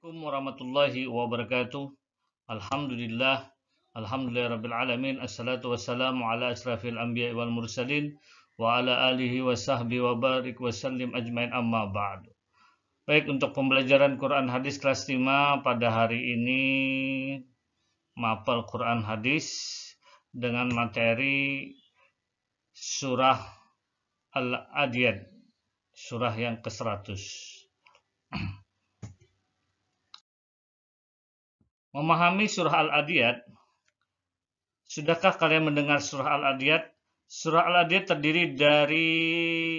Assalamualaikum warahmatullahi wabarakatuh. Alhamdulillah. Alhamdulillahirabbil alamin. Assalatu wassalamu ala asrafil anbiya'i wal mursalin wa ala alihi wa sahbihi wa barik wa sallim ajmain amma ba'du. Baik, untuk pembelajaran Quran hadis kelas 5 pada hari ini mapel Quran hadis dengan materi surah Al-Adiyat, surah yang ke-100. Memahami surah Al-Adiyat. Sudahkah kalian mendengar surah Al-Adiyat? Surah Al-Adiyat terdiri dari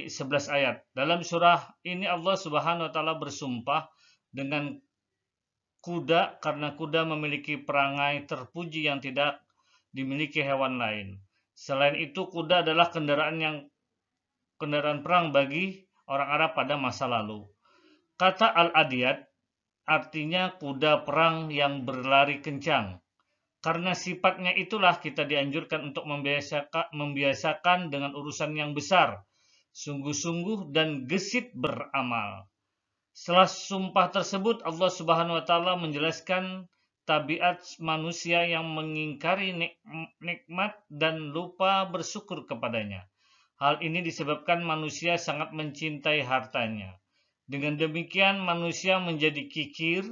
11 ayat. Dalam surah ini Allah Subhanahu wa taala bersumpah dengan kuda karena kuda memiliki perangai terpuji yang tidak dimiliki hewan lain. Selain itu, kuda adalah kendaraan perang bagi orang Arab pada masa lalu. Kata Al-Adiyat artinya kuda perang yang berlari kencang. Karena sifatnya itulah kita dianjurkan untuk membiasakan dengan urusan yang besar, sungguh-sungguh dan gesit beramal. Setelah sumpah tersebut, Allah Subhanahu wa taala menjelaskan tabiat manusia yang mengingkari nikmat dan lupa bersyukur kepadanya. Hal ini disebabkan manusia sangat mencintai hartanya. Dengan demikian manusia menjadi kikir,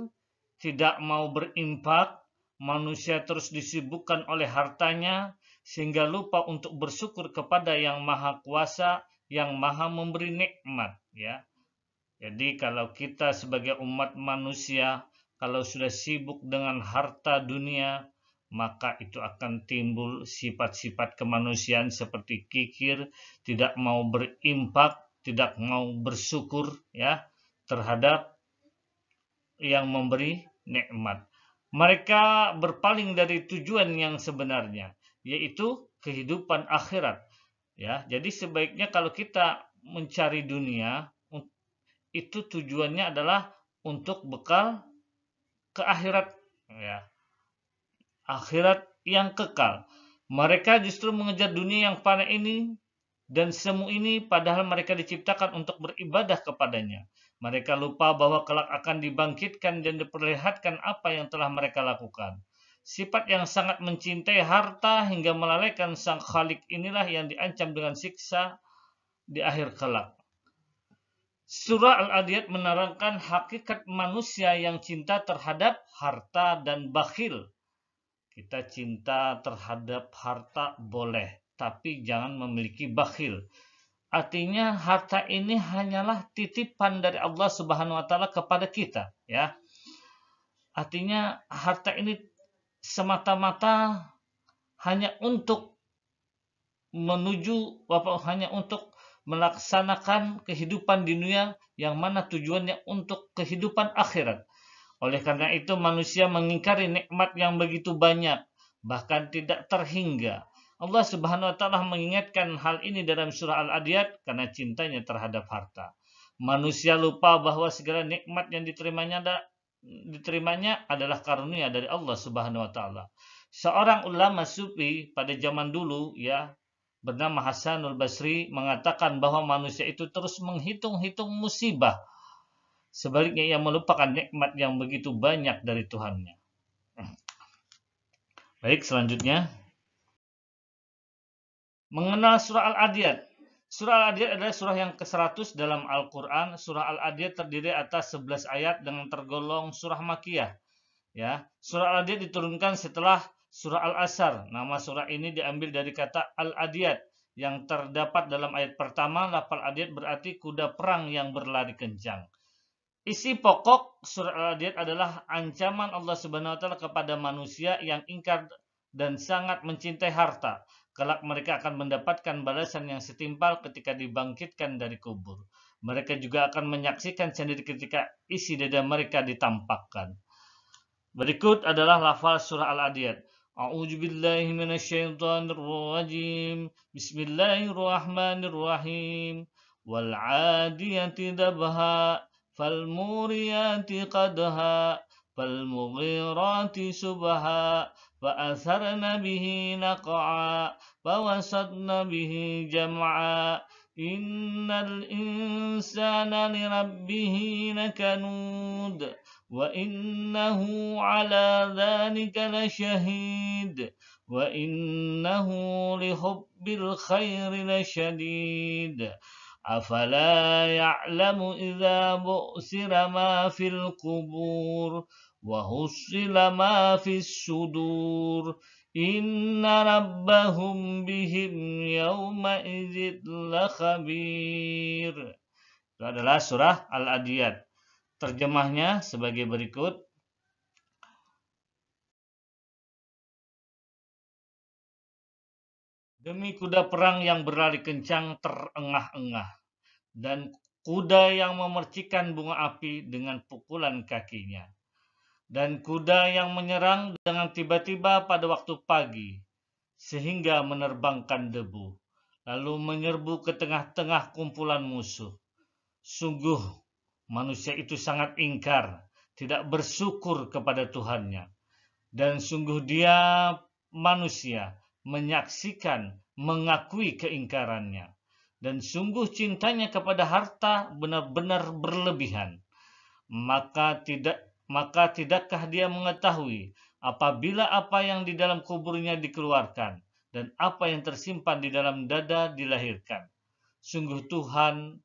tidak mau berinfak, manusia terus disibukkan oleh hartanya sehingga lupa untuk bersyukur kepada Yang Maha Kuasa, yang Maha memberi nikmat, ya. Jadi kalau kita sebagai umat manusia kalau sudah sibuk dengan harta dunia, maka itu akan timbul sifat-sifat kemanusiaan seperti kikir, tidak mau berinfak, tidak mau bersyukur, ya, terhadap yang memberi nikmat. Mereka berpaling dari tujuan yang sebenarnya, yaitu kehidupan akhirat. Ya, jadi sebaiknya kalau kita mencari dunia, itu tujuannya adalah untuk bekal ke akhirat, ya. Akhirat yang kekal. Mereka justru mengejar dunia yang fana ini dan semu ini, padahal mereka diciptakan untuk beribadah kepadanya. Mereka lupa bahwa kelak akan dibangkitkan dan diperlihatkan apa yang telah mereka lakukan. Sifat yang sangat mencintai harta hingga melalaikan sang Khalik inilah yang diancam dengan siksa di akhir kelak. Surah Al-Adiyat menerangkan hakikat manusia yang cinta terhadap harta dan bakhil. Kita cinta terhadap harta boleh, tapi jangan memiliki bakhil. Artinya harta ini hanyalah titipan dari Allah Subhanahu wa taala kepada kita, ya. Artinya harta ini semata-mata hanya untuk hanya untuk melaksanakan kehidupan di dunia yang mana tujuannya untuk kehidupan akhirat. Oleh karena itu manusia mengingkari nikmat yang begitu banyak, bahkan tidak terhingga. Allah Subhanahu wa taala mengingatkan hal ini dalam surah Al-Adiyat karena cintanya terhadap harta. Manusia lupa bahwa segala nikmat yang diterimanya adalah karunia dari Allah Subhanahu wa taala. Seorang ulama sufi pada zaman dulu, ya, bernama Hasanul Basri mengatakan bahwa manusia itu terus menghitung-hitung musibah. Sebaliknya ia melupakan nikmat yang begitu banyak dari Tuhannya. Baik, selanjutnya. Mengenal surah Al-Adiyat. Surah Al-Adiyat adalah surah yang ke-100 dalam Al-Quran. Surah Al-Adiyat terdiri atas 11 ayat dengan tergolong surah Makkiyah. Ya, surah Al-Adiyat diturunkan setelah surah Al-Asr. Nama surah ini diambil dari kata Al-Adiyat yang terdapat dalam ayat pertama. Lafal Adiyat berarti kuda perang yang berlari kencang. Isi pokok surah Al-Adiyat adalah ancaman Allah Subhanahu wa taala kepada manusia yang ingkar dan sangat mencintai harta. Kelak mereka akan mendapatkan balasan yang setimpal ketika dibangkitkan dari kubur. Mereka juga akan menyaksikan sendiri ketika isi dada mereka ditampakkan. Berikut adalah lafal surah Al-Adiyat. A'udzu billahi minasyaitonir rajim. Bismillahirrahmanirrahim. Wal 'adiyati dabha فالموريات قدها فالمغيرات سبها فأثرن به نقعا فوسطن به جمعا إن الإنسان لربه لكنود وإنه على ذلك لشهيد وإنه لحب الخير لشديد أفلا يعلم إذا بؤسر ما في القبور وحصل ما في الصدور إن ربهم بهم يومئذ لخبير. Itu adalah surah Al-Adiyat. Terjemahnya sebagai berikut. Demi kuda perang yang berlari kencang terengah-engah, dan kuda yang memercikan bunga api dengan pukulan kakinya, dan kuda yang menyerang dengan tiba-tiba pada waktu pagi, sehingga menerbangkan debu, lalu menyerbu ke tengah-tengah kumpulan musuh. Sungguh, manusia itu sangat ingkar, tidak bersyukur kepada Tuhannya. Dan sungguh dia, manusia, menyaksikan, mengakui keingkarannya. Dan sungguh cintanya kepada harta benar-benar berlebihan. Maka tidakkah dia mengetahui apabila apa yang di dalam kuburnya dikeluarkan dan apa yang tersimpan di dalam dada dilahirkan. Sungguh Tuhan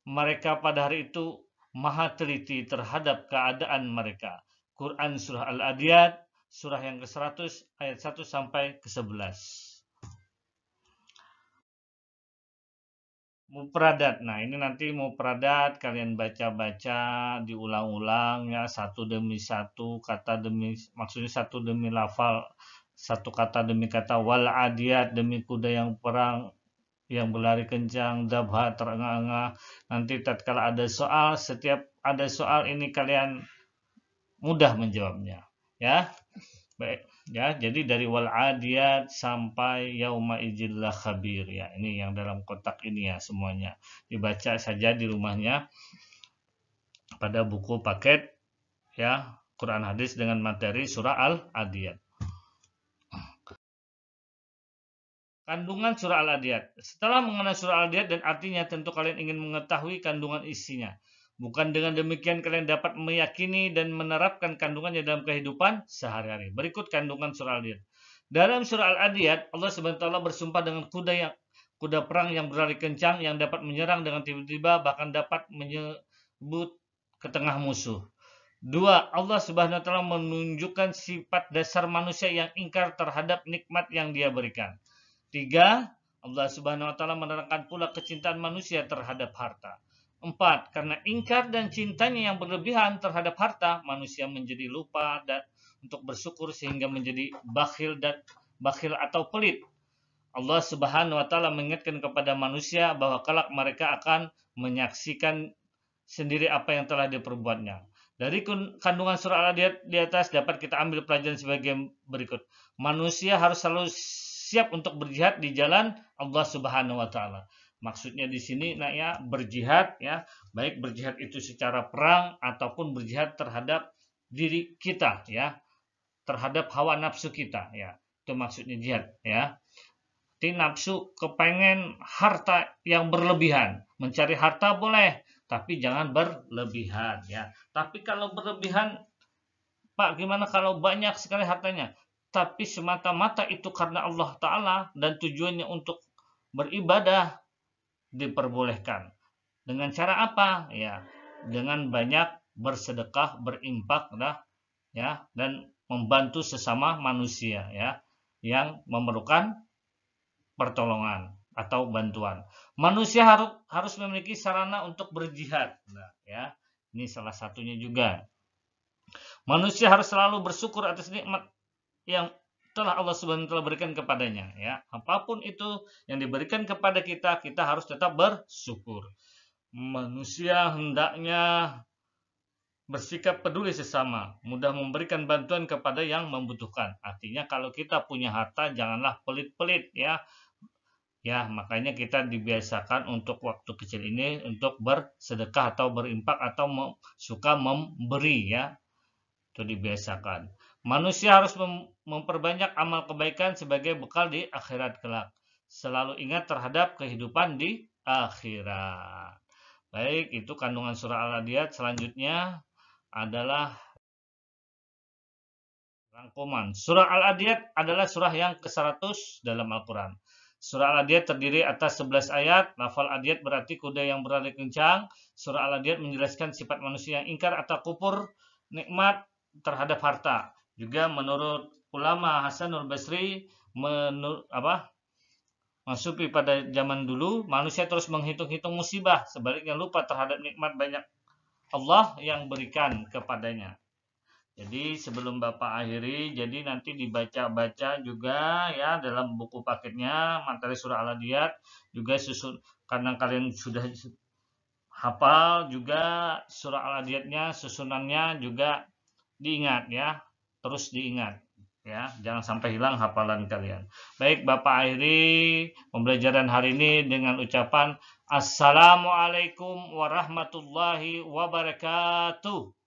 mereka pada hari itu maha teliti terhadap keadaan mereka. Quran Surah Al-Adiyat, surah yang ke-100, ayat 1 sampai ke-11. Mufradat. Nah, ini nanti mufradat kalian baca-baca, diulang-ulang ya, satu demi satu, kata demi, maksudnya satu demi lafal, satu kata demi kata. Wal adiyat, demi kuda yang perang, yang berlari kencang. Dabha, terengah-engah. Nanti tatkala ada soal, setiap ada soal ini kalian mudah menjawabnya ya. Baik ya, jadi dari wal adiyat sampai yauma idzil khabir ya. Ini yang dalam kotak ini ya, semuanya dibaca saja di rumahnya pada buku paket ya, Quran hadis dengan materi surah Al-Adiyat. Kandungan surah Al-Adiyat. Setelah mengenal surah Al-Adiyat dan artinya, tentu kalian ingin mengetahui kandungan isinya. Bukan dengan demikian kalian dapat meyakini dan menerapkan kandungannya dalam kehidupan sehari-hari. Berikut kandungan surah Al-Adiyat. Dalam surah Al-Adiyat, Allah SWT bersumpah dengan kuda perang yang berlari kencang, yang dapat menyerang dengan tiba-tiba, bahkan dapat menyebut ke tengah musuh. 2. Allah SWT menunjukkan sifat dasar manusia yang ingkar terhadap nikmat yang Dia berikan. 3. Allah SWT menerangkan pula kecintaan manusia terhadap harta. 4. Karena ingkar dan cintanya yang berlebihan terhadap harta, manusia menjadi lupa dan untuk bersyukur sehingga menjadi bakhil atau pelit. Allah Subhanahu wa taala mengingatkan kepada manusia bahwa kelak mereka akan menyaksikan sendiri apa yang telah diperbuatnya. Dari kandungan surah Al-Adiyat di atas dapat kita ambil pelajaran sebagai berikut. Manusia harus selalu siap untuk berjihad di jalan Allah Subhanahu wa taala. Maksudnya di sini ya, berjihad ya, baik berjihad itu secara perang ataupun berjihad terhadap diri kita ya, terhadap hawa nafsu kita ya. Itu maksudnya jihad ya. Jadi nafsu kepengen harta yang berlebihan. Mencari harta boleh, tapi jangan berlebihan ya. Tapi kalau berlebihan, Pak, gimana kalau banyak sekali hartanya? Tapi semata-mata itu karena Allah Ta'ala dan tujuannya untuk beribadah, diperbolehkan. Dengan cara apa? Ya, dengan banyak bersedekah, berinfak ya, dan membantu sesama manusia ya, yang memerlukan pertolongan atau bantuan. Manusia harus memiliki sarana untuk berjihad. Nah, ya, ini salah satunya juga. Manusia harus selalu bersyukur atas nikmat yang telah Allah Subhanahu wa taala berikan kepadanya ya. Apapun itu yang diberikan kepada kita, kita harus tetap bersyukur. Manusia hendaknya bersikap peduli sesama, mudah memberikan bantuan kepada yang membutuhkan. Artinya kalau kita punya harta, janganlah pelit-pelit ya. Ya, makanya kita dibiasakan untuk waktu kecil ini untuk bersedekah atau berimpak atau suka memberi ya. Itu dibiasakan. Manusia harus memperbanyak amal kebaikan sebagai bekal di akhirat kelak. Selalu ingat terhadap kehidupan di akhirat. Baik, itu kandungan surah Al-Adiyat. Selanjutnya adalah rangkuman. Surah Al-Adiyat adalah surah yang ke-100 dalam Al-Quran. Surah Al-Adiyat terdiri atas 11 ayat. Lafal Adiyat berarti kuda yang berlari kencang. Surah Al-Adiyat menjelaskan sifat manusia yang ingkar atau kufur nikmat terhadap harta. Juga menurut ulama Hasanul Basri, masuki pada zaman dulu, manusia terus menghitung-hitung musibah, sebaliknya lupa terhadap nikmat banyak Allah yang berikan kepadanya. Jadi sebelum Bapak akhiri, jadi nanti dibaca-baca juga ya dalam buku paketnya materi surah Al-Adiyat, juga susun karena kalian sudah hafal juga surah Al-Adiyatnya, susunannya juga diingat ya, terus diingat ya, jangan sampai hilang hafalan kalian. Baik, Bapak akhiri pembelajaran hari ini dengan ucapan Assalamualaikum warahmatullahi wabarakatuh.